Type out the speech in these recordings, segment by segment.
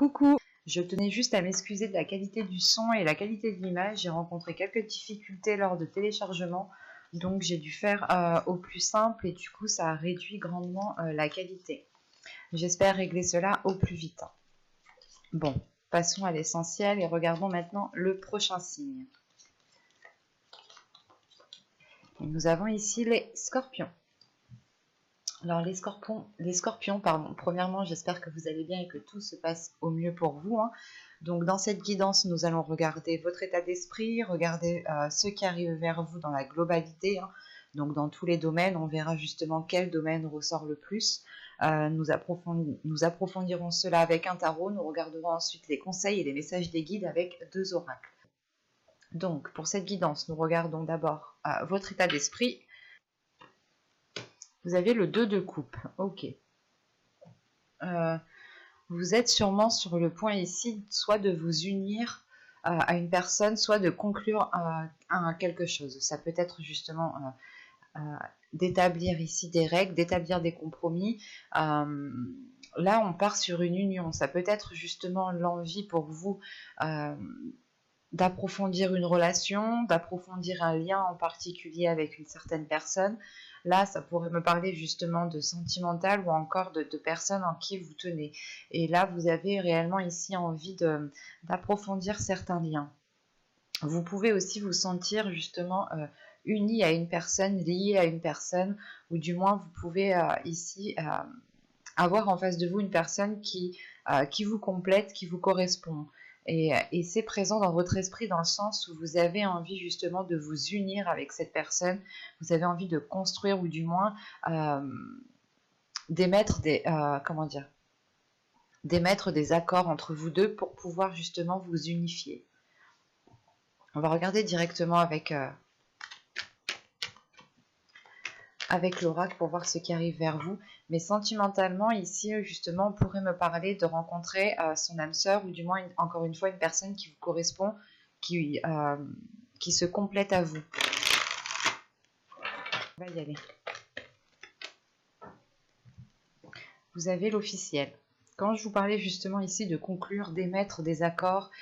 Coucou, je tenais juste à m'excuser de la qualité du son et la qualité de l'image. J'ai rencontré quelques difficultés lors de téléchargement, donc j'ai dû faire au plus simple et du coup ça a réduit grandement la qualité. J'espère régler cela au plus vite. Bon, passons à l'essentiel et regardons maintenant le prochain signe. Et nous avons ici les scorpions. Alors les scorpions, premièrement j'espère que vous allez bien et que tout se passe au mieux pour vous. Donc dans cette guidance nous allons regarder votre état d'esprit, regarder ce qui arrive vers vous dans la globalité, donc dans tous les domaines, on verra justement quel domaine ressort le plus. Nous approfondirons cela avec un tarot, nous regarderons ensuite les conseils et les messages des guides avec 2 oracles. Donc pour cette guidance nous regardons d'abord votre état d'esprit. Vous avez le 2 de coupe, ok. Vous êtes sûrement sur le point ici, soit de vous unir à une personne, soit de conclure quelque chose. Ça peut être justement d'établir ici des règles, d'établir des compromis. Là, on part sur une union. Ça peut être justement l'envie pour vous d'approfondir une relation, d'approfondir un lien en particulier avec une certaine personne. Là, ça pourrait me parler justement de sentimental ou encore de personnes en qui vous tenez. Et là, vous avez réellement ici envie d'approfondir certains liens. Vous pouvez aussi vous sentir justement uni à une personne, lié à une personne, ou du moins vous pouvez ici avoir en face de vous une personne qui vous complète, qui vous correspond. Et c'est présent dans votre esprit dans le sens où vous avez envie justement de vous unir avec cette personne, vous avez envie de construire ou du moins d'émettre des accords entre vous deux pour pouvoir justement vous unifier. On va regarder directement avec l'oracle pour voir ce qui arrive vers vous. Mais sentimentalement, ici, justement, on pourrait me parler de rencontrer son âme sœur ou du moins, encore une fois, une personne qui vous correspond, qui se complète à vous. On va y aller. Vous avez l'officiel. Quand je vous parlais justement ici de conclure, d'émettre des accords,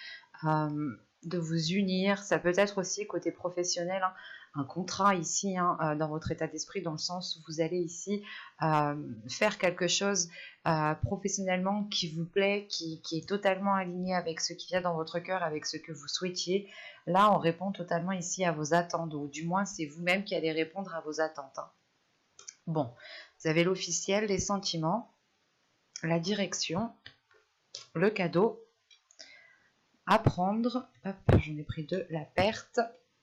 de vous unir, ça peut être aussi côté professionnel, un contrat ici dans votre état d'esprit, dans le sens où vous allez ici faire quelque chose professionnellement qui vous plaît, qui est totalement aligné avec ce qui vient dans votre cœur, avec ce que vous souhaitiez. Là, on répond totalement ici à vos attentes, ou du moins c'est vous-même qui allez répondre à vos attentes. Bon, vous avez l'officiel, les sentiments, la direction, le cadeau, apprendre, hop, j'en ai pris 2, la perte,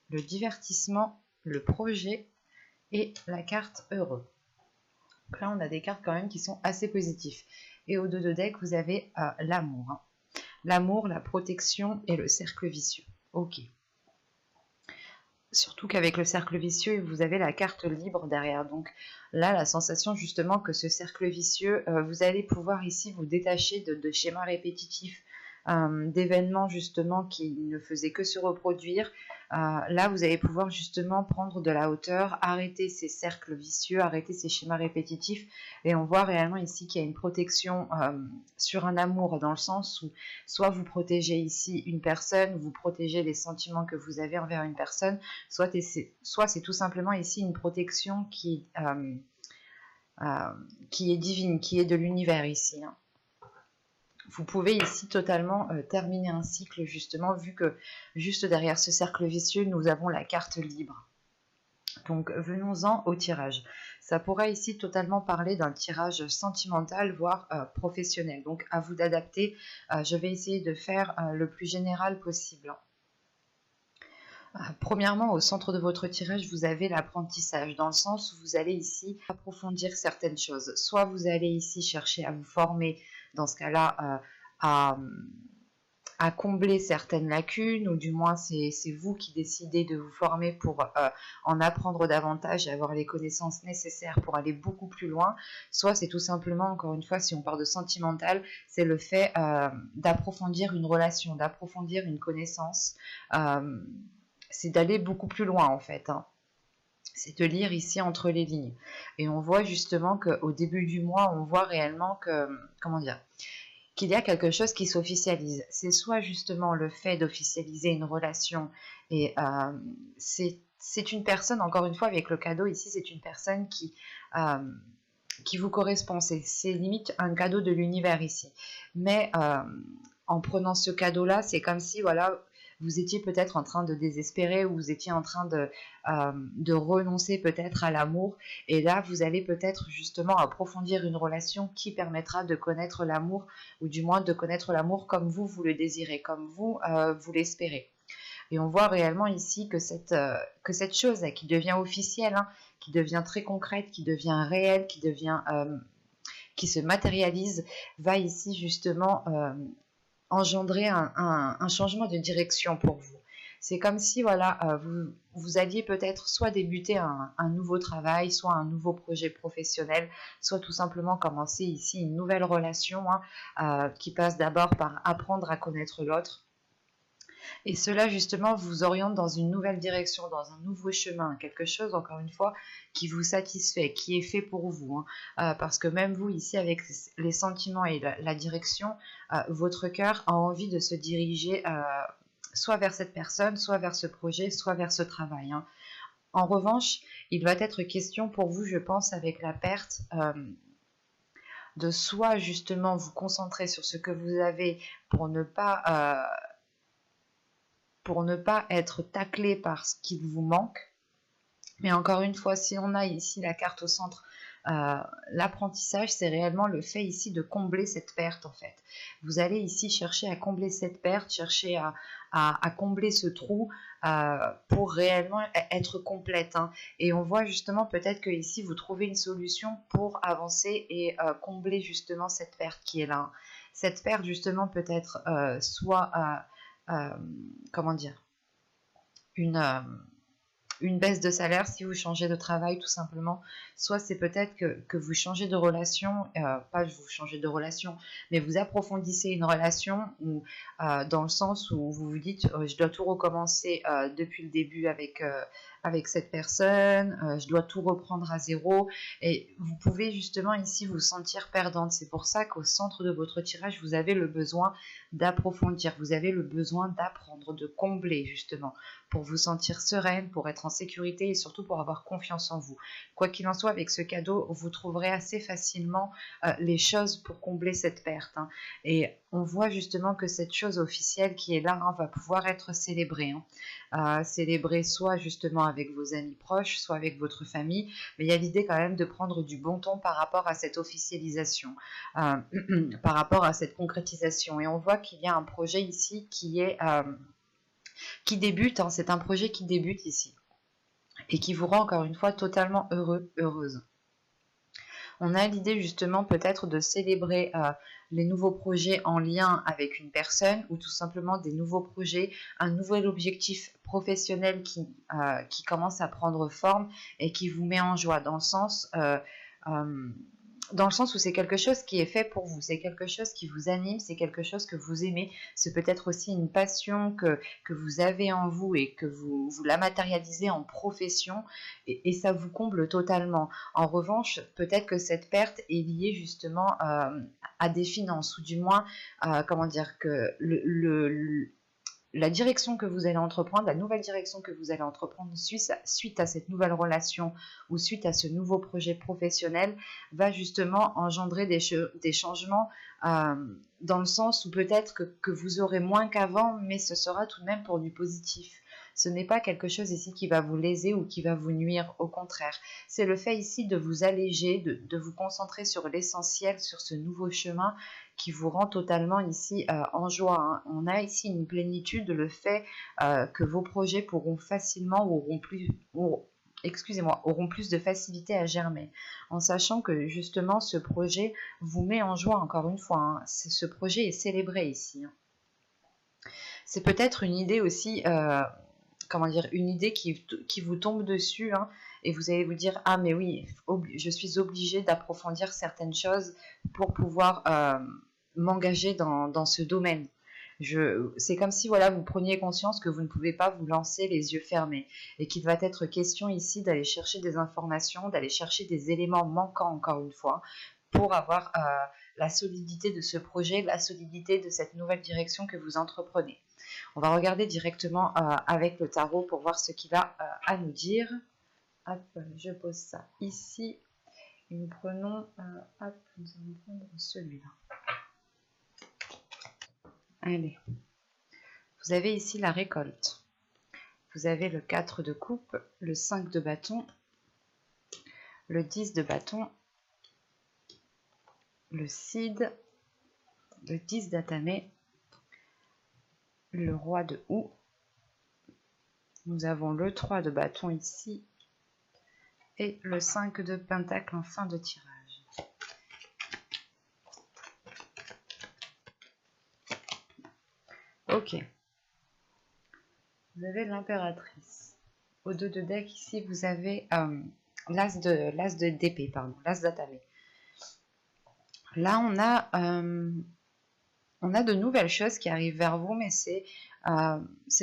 le divertissement, le projet et la carte heureux. Donc là, on a des cartes quand même qui sont assez positives. Et au dos de deck, vous avez l'amour. L'amour, la protection et le cercle vicieux. Ok. Surtout qu'avec le cercle vicieux, vous avez la carte libre derrière. Donc là, la sensation justement que ce cercle vicieux, vous allez pouvoir ici vous détacher de schémas répétitifs, d'événements justement qui ne faisaient que se reproduire. Là, vous allez pouvoir justement prendre de la hauteur, arrêter ces cercles vicieux, arrêter ces schémas répétitifs. Et on voit réellement ici qu'il y a une protection sur un amour, dans le sens où soit vous protégez ici une personne, vous protégez les sentiments que vous avez envers une personne, soit c'est tout simplement ici une protection qui est divine, qui est de l'univers ici. Vous pouvez ici totalement terminer un cycle justement, vu que juste derrière ce cercle vicieux, nous avons la carte libre. Donc venons-en au tirage. Ça pourrait ici totalement parler d'un tirage sentimental, voire professionnel. Donc à vous d'adapter. Je vais essayer de faire le plus général possible. Premièrement, au centre de votre tirage, vous avez l'apprentissage, dans le sens où vous allez ici approfondir certaines choses. Soit vous allez ici chercher à vous former, dans ce cas-là, à combler certaines lacunes, ou du moins c'est vous qui décidez de vous former pour en apprendre davantage et avoir les connaissances nécessaires pour aller beaucoup plus loin. Soit c'est tout simplement, encore une fois, si on parle de sentimental, c'est le fait d'approfondir une relation, d'approfondir une connaissance, c'est d'aller beaucoup plus loin en fait. C'est de lire ici entre les lignes. Et on voit justement qu'au début du mois, on voit réellement que, comment dire, qu'il y a quelque chose qui s'officialise. C'est soit justement le fait d'officialiser une relation et c'est une personne, encore une fois avec le cadeau ici, c'est une personne euh, qui vous correspond. C'est limite un cadeau de l'univers ici. Mais en prenant ce cadeau-là, c'est comme si voilà, vous étiez peut-être en train de désespérer ou vous étiez en train de renoncer peut-être à l'amour. Et là, vous allez peut-être justement approfondir une relation qui permettra de connaître l'amour ou du moins de connaître l'amour comme vous, vous le désirez, comme vous, vous l'espérez. Et on voit réellement ici que cette chose là, qui devient officielle, hein, qui devient très concrète, qui devient réelle, qui se matérialise, va ici justement engendrer un changement de direction pour vous. C'est comme si voilà, vous alliez peut-être soit débuter un nouveau travail, soit un nouveau projet professionnel, soit tout simplement commencer ici une nouvelle relation hein, qui passe d'abord par apprendre à connaître l'autre. Et cela, justement, vous oriente dans une nouvelle direction, dans un nouveau chemin, quelque chose, encore une fois, qui vous satisfait, qui est fait pour vous. Hein. Parce que même vous, ici, avec les sentiments et la direction, votre cœur a envie de se diriger soit vers cette personne, soit vers ce projet, soit vers ce travail. Hein. En revanche, il va être question pour vous, je pense, avec la perte de soit justement vous concentrer sur ce que vous avez pour ne pas être taclé par ce qu'il vous manque. Mais encore une fois, si on a ici la carte au centre, l'apprentissage, c'est réellement le fait ici de combler cette perte en fait. Vous allez ici chercher à combler cette perte, chercher à combler ce trou pour réellement être complète. Hein. Et on voit justement peut-être que ici vous trouvez une solution pour avancer et combler justement cette perte qui est là. Hein. Cette perte justement peut être soit comment dire, une baisse de salaire si vous changez de travail tout simplement, soit c'est peut-être que vous changez de relation, pas vous changez de relation, mais vous approfondissez une relation où, dans le sens où vous vous dites je dois tout recommencer depuis le début avec cette personne, je dois tout reprendre à zéro et vous pouvez justement ici vous sentir perdante. C'est pour ça qu'au centre de votre tirage, vous avez le besoin d'approfondir, vous avez le besoin d'apprendre, de combler justement pour vous sentir sereine, pour être en sécurité et surtout pour avoir confiance en vous. Quoi qu'il en soit, avec ce cadeau, vous trouverez assez facilement les choses pour combler cette perte. Hein. Et on voit justement que cette chose officielle qui est là hein, va pouvoir être célébrée. Hein. Célébrée soit justement avec vos amis proches, soit avec votre famille, mais il y a l'idée quand même de prendre du bon ton par rapport à cette officialisation, par rapport à cette concrétisation. Et on voit qu'il y a un projet ici qui débute, hein, c'est un projet qui débute ici et qui vous rend encore une fois totalement heureux, heureuse. On a l'idée justement peut-être de célébrer les nouveaux projets en lien avec une personne ou tout simplement des nouveaux projets, un nouvel objectif professionnel qui commence à prendre forme et qui vous met en joie dans le sens où c'est quelque chose qui est fait pour vous, c'est quelque chose qui vous anime, c'est quelque chose que vous aimez, c'est peut-être aussi une passion que vous avez en vous et que vous la matérialisez en profession et ça vous comble totalement. En revanche, peut-être que cette perte est liée justement à des finances ou du moins, comment dire, que la direction que vous allez entreprendre, la nouvelle direction que vous allez entreprendre suite à cette nouvelle relation ou suite à ce nouveau projet professionnel va justement engendrer des changements dans le sens où peut-être que vous aurez moins qu'avant, mais ce sera tout de même pour du positif. Ce n'est pas quelque chose ici qui va vous léser ou qui va vous nuire, au contraire. C'est le fait ici de vous alléger, de vous concentrer sur l'essentiel, sur ce nouveau chemin qui vous rend totalement ici en joie. Hein. On a ici une plénitude, le fait que vos projets pourront facilement ou auront plus de facilité à germer, en sachant que justement ce projet vous met en joie encore une fois. Hein. Ce projet est célébré ici. Hein. C'est peut-être une idée aussi, comment dire, une idée qui vous tombe dessus, hein, et vous allez vous dire ah mais oui, je suis obligée d'approfondir certaines choses pour pouvoir m'engager dans ce domaine. C'est comme si voilà, vous preniez conscience que vous ne pouvez pas vous lancer les yeux fermés et qu'il va être question ici d'aller chercher des informations, d'aller chercher des éléments manquants encore une fois pour avoir la solidité de ce projet, la solidité de cette nouvelle direction que vous entreprenez. On va regarder directement avec le tarot pour voir ce qu'il a à nous dire. Hop, je pose ça ici. Et nous prenons, hop, nous allons prendre celui-là. Allez, vous avez ici la récolte. Vous avez le 4 de coupe, le 5 de bâton, le 10 de bâton, le cid, le 10 d'atamé, le roi de houx. Nous avons le 3 de bâton ici et le 5 de pentacle en fin de tirage. Ok. Vous avez l'impératrice. Au 2 de deck, ici, vous avez l'as d'épée, pardon, l'as d'atamé. Là, on a de nouvelles choses qui arrivent vers vous, mais c'est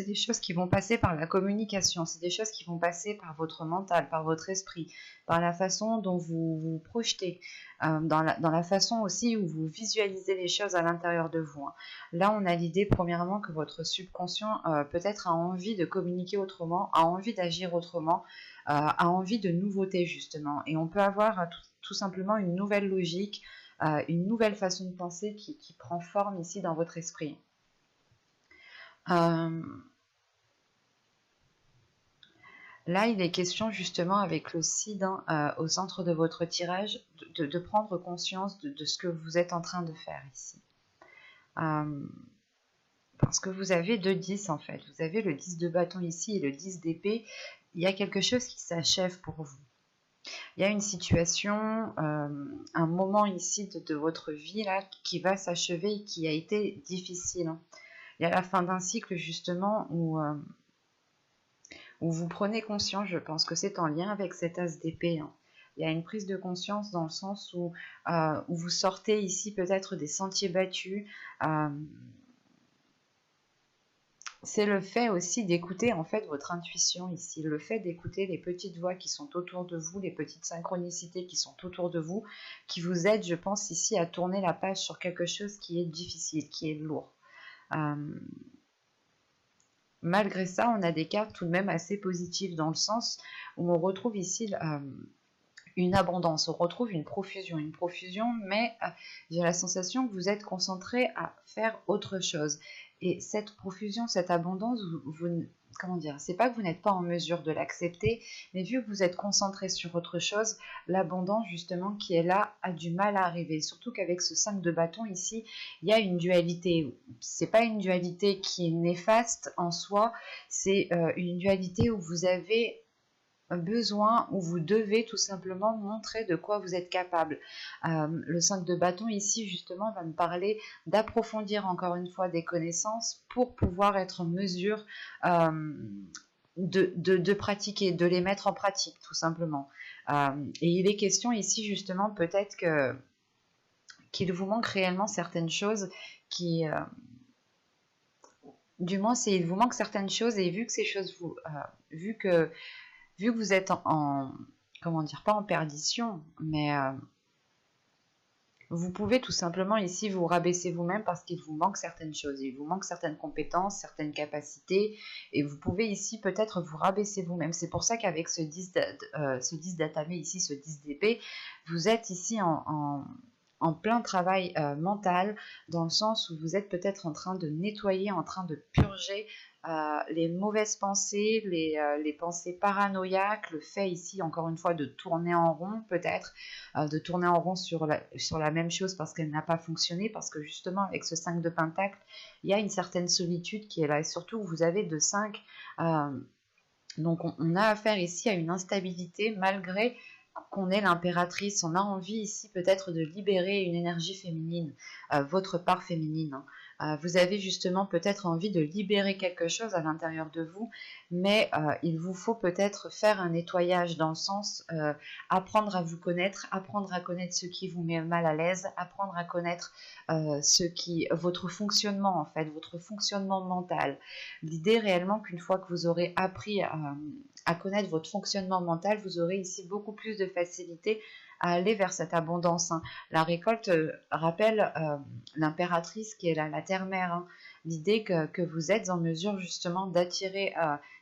des choses qui vont passer par la communication, c'est des choses qui vont passer par votre mental, par votre esprit, par la façon dont vous vous projetez, dans la façon aussi où vous visualisez les choses à l'intérieur de vous. Là, on a l'idée, premièrement, que votre subconscient peut-être a envie de communiquer autrement, a envie d'agir autrement, a envie de nouveautés, justement. Et on peut avoir tout simplement une nouvelle logique, une nouvelle façon de penser qui prend forme ici dans votre esprit. Là, il est question justement avec le cid au centre de votre tirage de prendre conscience de ce que vous êtes en train de faire ici. Parce que vous avez 2 10 en fait. Vous avez le 10 de bâton ici et le 10 d'épée. Il y a quelque chose qui s'achève pour vous. Il y a une situation, un moment ici de votre vie là qui va s'achever et qui a été difficile. Il y a la fin d'un cycle justement où vous prenez conscience, je pense que c'est en lien avec cet as d'épée. Il y a une prise de conscience dans le sens où vous sortez ici peut-être des sentiers battus. C'est le fait aussi d'écouter en fait votre intuition ici, le fait d'écouter les petites voix qui sont autour de vous, les petites synchronicités qui sont autour de vous, qui vous aident, je pense, ici à tourner la page sur quelque chose qui est difficile, qui est lourd. Malgré ça, on a des cartes tout de même assez positives dans le sens où on retrouve ici une abondance, on retrouve une profusion, mais j'ai la sensation que vous êtes concentré à faire autre chose. Et cette profusion, cette abondance, comment dire, c'est pas que vous n'êtes pas en mesure de l'accepter, mais vu que vous êtes concentré sur autre chose, l'abondance justement qui est là a du mal à arriver. Surtout qu'avec ce 5 de bâton ici, il y a une dualité. C'est pas une dualité qui est néfaste en soi, c'est une dualité où vous avez besoin, où vous devez tout simplement montrer de quoi vous êtes capable. Le 5 de bâton ici justement va me parler d'approfondir encore une fois des connaissances pour pouvoir être en mesure de pratiquer, de les mettre en pratique tout simplement. Et il est question ici justement peut-être qu'il vous manque réellement certaines choses qui... du moins, il vous manque certaines choses et vu que ces choses vu que vous êtes comment dire, pas en perdition, mais vous pouvez tout simplement ici vous rabaisser vous-même parce qu'il vous manque certaines choses, il vous manque certaines compétences, certaines capacités, et vous pouvez ici peut-être vous rabaisser vous-même. C'est pour ça qu'avec ce 10 d'atamé ici, ce 10 d'épée, vous êtes ici en plein travail mental, dans le sens où vous êtes peut-être en train de nettoyer, en train de purger les mauvaises pensées, les pensées paranoïaques, le fait ici encore une fois de tourner en rond peut-être, de tourner en rond sur la même chose parce qu'elle n'a pas fonctionné, parce que justement avec ce 5 de pentacle, il y a une certaine solitude qui est là, et surtout vous avez de 5, donc on a affaire ici à une instabilité malgré qu'on est l'impératrice. On a envie ici peut-être de libérer une énergie féminine, votre part féminine. Vous avez justement peut-être envie de libérer quelque chose à l'intérieur de vous, mais il vous faut peut-être faire un nettoyage dans le sens apprendre à vous connaître, apprendre à connaître ce qui vous met mal à l'aise, apprendre à connaître votre fonctionnement en fait, votre fonctionnement mental. L'idée réellement qu'une fois que vous aurez appris à connaître votre fonctionnement mental, vous aurez ici beaucoup plus de facilité à aller vers cette abondance, hein. La récolte rappelle l'impératrice qui est la terre-mère, hein. L'idée que vous êtes en mesure justement d'attirer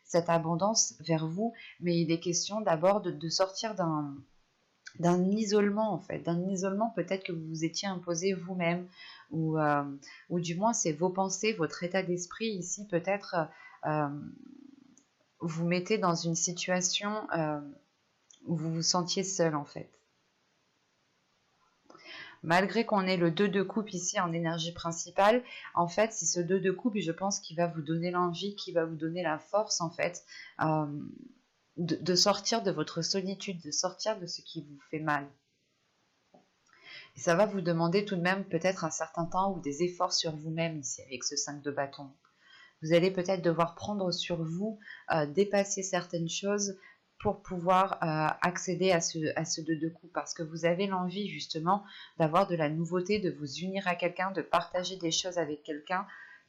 cette abondance vers vous, mais il est question d'abord de sortir d'un isolement en fait, d'un isolement peut-être que vous vous étiez imposé vous-même, ou du moins c'est vos pensées, votre état d'esprit ici peut-être euh, vous mettez dans une situation où vous vous sentiez seul en fait. Malgré qu'on ait le 2 de coupe ici en énergie principale, en fait c'est ce 2 de coupe, je pense, qui va vous donner l'envie, qui va vous donner la force en fait, de sortir de votre solitude, de sortir de ce qui vous fait mal. Et ça va vous demander tout de même peut-être un certain temps ou des efforts sur vous-même ici avec ce 5 de bâton. Vous allez peut-être devoir prendre sur vous, dépasser certaines choses pour pouvoir accéder à ce 2 de coupe, parce que vous avez l'envie justement d'avoir de la nouveauté, de vous unir à quelqu'un, de partager des choses avec quelqu'un.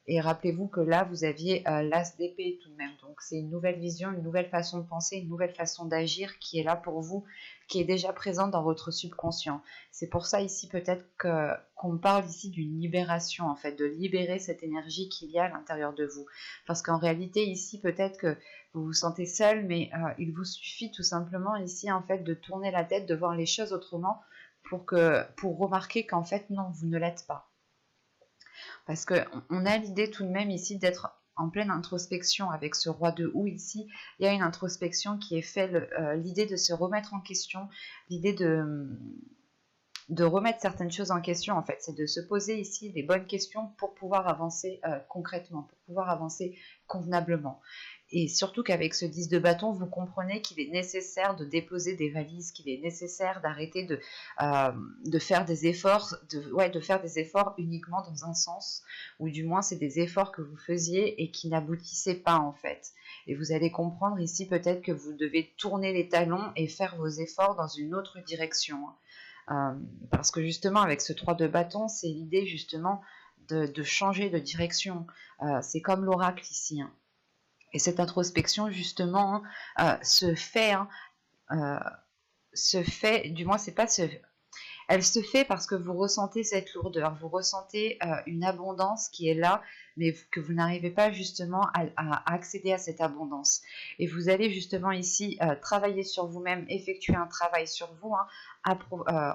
Et rappelez-vous que là, vous aviez l'as d'épée tout de même. Donc, c'est une nouvelle vision, une nouvelle façon de penser, une nouvelle façon d'agir qui est là pour vous, qui est déjà présente dans votre subconscient. C'est pour ça ici peut-être qu'on parle ici d'une libération, en fait, de libérer cette énergie qu'il y a à l'intérieur de vous. Parce qu'en réalité, ici, peut-être que vous vous sentez seul, mais il vous suffit tout simplement ici, en fait, de tourner la tête, de voir les choses autrement pour remarquer qu'en fait, non, vous ne l'êtes pas. Parce qu'on a l'idée tout de même ici d'être en pleine introspection avec ce roi de houx ici. Il y a une introspection qui est faite, l'idée de se remettre en question, l'idée de remettre certaines choses en question, en fait. C'est de se poser ici les bonnes questions pour pouvoir avancer concrètement, pour pouvoir avancer convenablement. Et surtout qu'avec ce 10 de bâton, vous comprenez qu'il est nécessaire de déposer des valises, qu'il est nécessaire d'arrêter de faire des efforts, de faire des efforts uniquement dans un sens, ou du moins c'est des efforts que vous faisiez et qui n'aboutissaient pas en fait. Et vous allez comprendre ici peut-être que vous devez tourner les talons et faire vos efforts dans une autre direction. Parce que justement avec ce 3 de bâton, c'est l'idée justement de changer de direction. C'est comme l'oracle ici, hein. Et cette introspection, justement, se fait, du moins, c'est pas se. Elle se fait parce que vous ressentez cette lourdeur, vous ressentez une abondance qui est là, mais que vous n'arrivez pas justement à accéder à cette abondance. Et vous allez justement ici travailler sur vous-même, effectuer un travail sur vous, hein,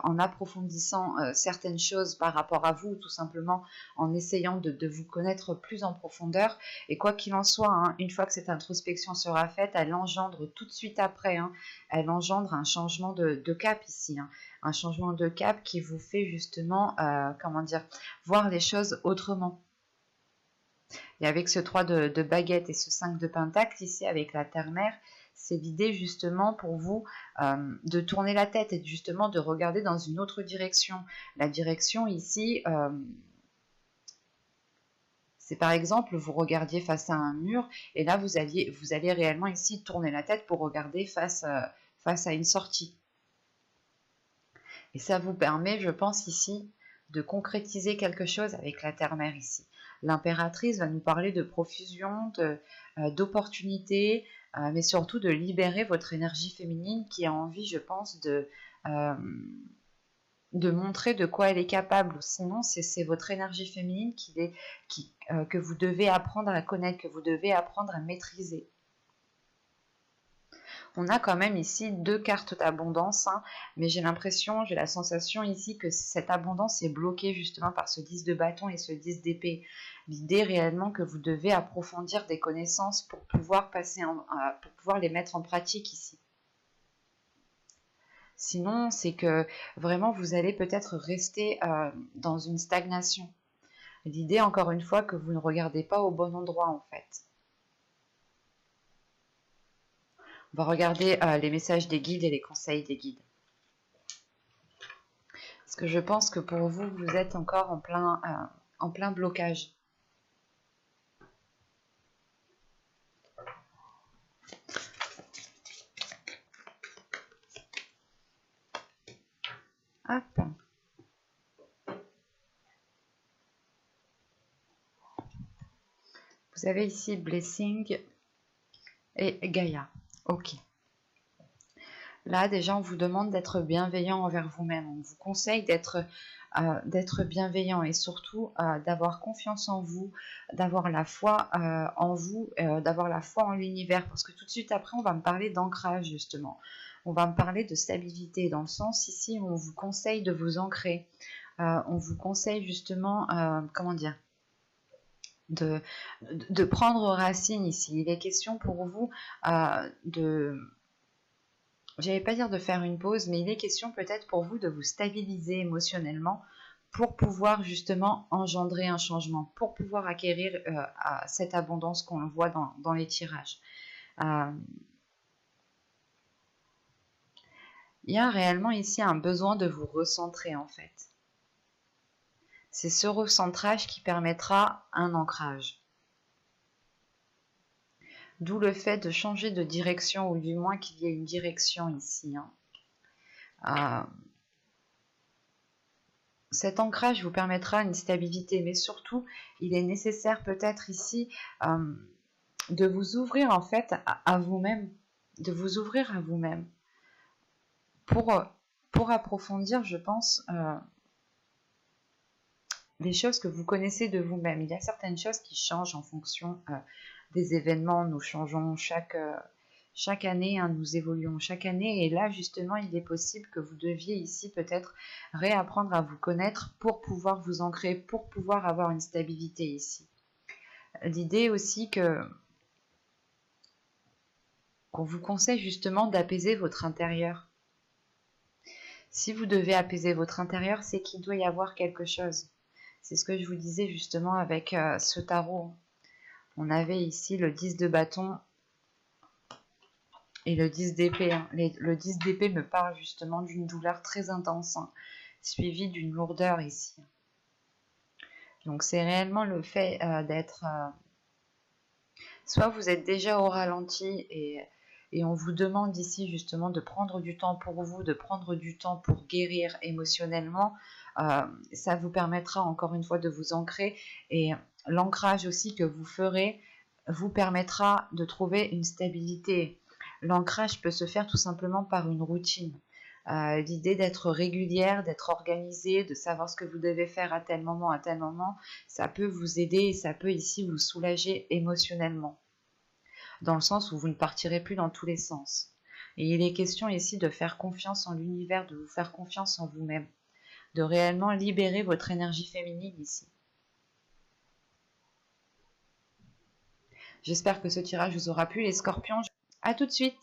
en approfondissant certaines choses par rapport à vous, tout simplement en essayant de vous connaître plus en profondeur. Et quoi qu'il en soit, hein, une fois que cette introspection sera faite, elle engendre tout de suite après, hein, elle engendre un changement de cap ici, hein, un changement de cap qui vous fait justement, comment dire, voir les choses autrement. Et avec ce 3 de baguette et ce 5 de pentacle ici avec la terre-mère, c'est l'idée justement pour vous de tourner la tête et justement de regarder dans une autre direction. La direction ici, c'est par exemple, vous regardiez face à un mur et là vous allez réellement ici tourner la tête pour regarder face à une sortie. Et ça vous permet, je pense ici, de concrétiser quelque chose avec la terre-mère ici. L'impératrice va nous parler de profusion, d'opportunités, mais surtout de libérer votre énergie féminine qui a envie, je pense, de montrer de quoi elle est capable. Sinon, c'est votre énergie féminine que vous devez apprendre à connaître, que vous devez apprendre à maîtriser. On a quand même ici 2 cartes d'abondance, hein, mais j'ai la sensation ici que cette abondance est bloquée justement par ce 10 de bâton et ce 10 d'épée. L'idée réellement que vous devez approfondir des connaissances pour pouvoir pour pouvoir les mettre en pratique ici. Sinon, c'est que vraiment vous allez peut-être rester dans une stagnation. L'idée, encore une fois, que vous ne regardez pas au bon endroit en fait. On va regarder les messages des guides et les conseils des guides. Parce que je pense que pour vous, vous êtes encore en plein blocage. Hop. Vous avez ici Blessing et Gaïa. Ok. Là, déjà, on vous demande d'être bienveillant envers vous-même. On vous conseille d'être bienveillant et surtout d'avoir confiance en vous, d'avoir la foi en vous, d'avoir la foi en l'univers. Parce que tout de suite après, on va me parler d'ancrage, justement. On va me parler de stabilité. Dans le sens, ici, on vous conseille de vous ancrer. On vous conseille justement, comment dire, de prendre racine ici. Il est question pour vous de... J'allais pas dire de faire une pause, mais il est question peut-être pour vous de vous stabiliser émotionnellement pour pouvoir justement engendrer un changement, pour pouvoir acquérir cette abondance qu'on voit dans les tirages. Il y a réellement ici un besoin de vous recentrer en fait. C'est ce recentrage qui permettra un ancrage. D'où le fait de changer de direction, ou du moins qu'il y ait une direction ici. Cet ancrage vous permettra une stabilité, mais surtout, il est nécessaire peut-être ici de vous ouvrir en fait à vous-même, de vous ouvrir à vous-même pour approfondir, je pense, les choses que vous connaissez de vous-même. Il y a certaines choses qui changent en fonction des événements. Nous changeons chaque année, hein, nous évoluons chaque année. Et là, justement, il est possible que vous deviez ici peut-être réapprendre à vous connaître pour pouvoir vous ancrer, pour pouvoir avoir une stabilité ici. L'idée aussi qu'on vous conseille justement d'apaiser votre intérieur. Si vous devez apaiser votre intérieur, c'est qu'il doit y avoir quelque chose. C'est ce que je vous disais justement avec ce tarot. On avait ici le 10 de bâton et le 10 d'épée. Hein. Le 10 d'épée me parle justement d'une douleur très intense, hein, suivie d'une lourdeur ici. Donc c'est réellement le fait d'être... soit vous êtes déjà au ralenti et on vous demande ici justement de prendre du temps pour vous, de prendre du temps pour guérir émotionnellement. Ça vous permettra encore une fois de vous ancrer, et l'ancrage aussi que vous ferez vous permettra de trouver une stabilité. L'ancrage peut se faire tout simplement par une routine. L'idée d'être régulière, d'être organisée, de savoir ce que vous devez faire à tel moment, ça peut vous aider et ça peut ici vous soulager émotionnellement, dans le sens où vous ne partirez plus dans tous les sens. Et il est question ici de faire confiance en l'univers, de vous faire confiance en vous-même, de réellement libérer votre énergie féminine ici. J'espère que ce tirage vous aura plu, les scorpions. À tout de suite!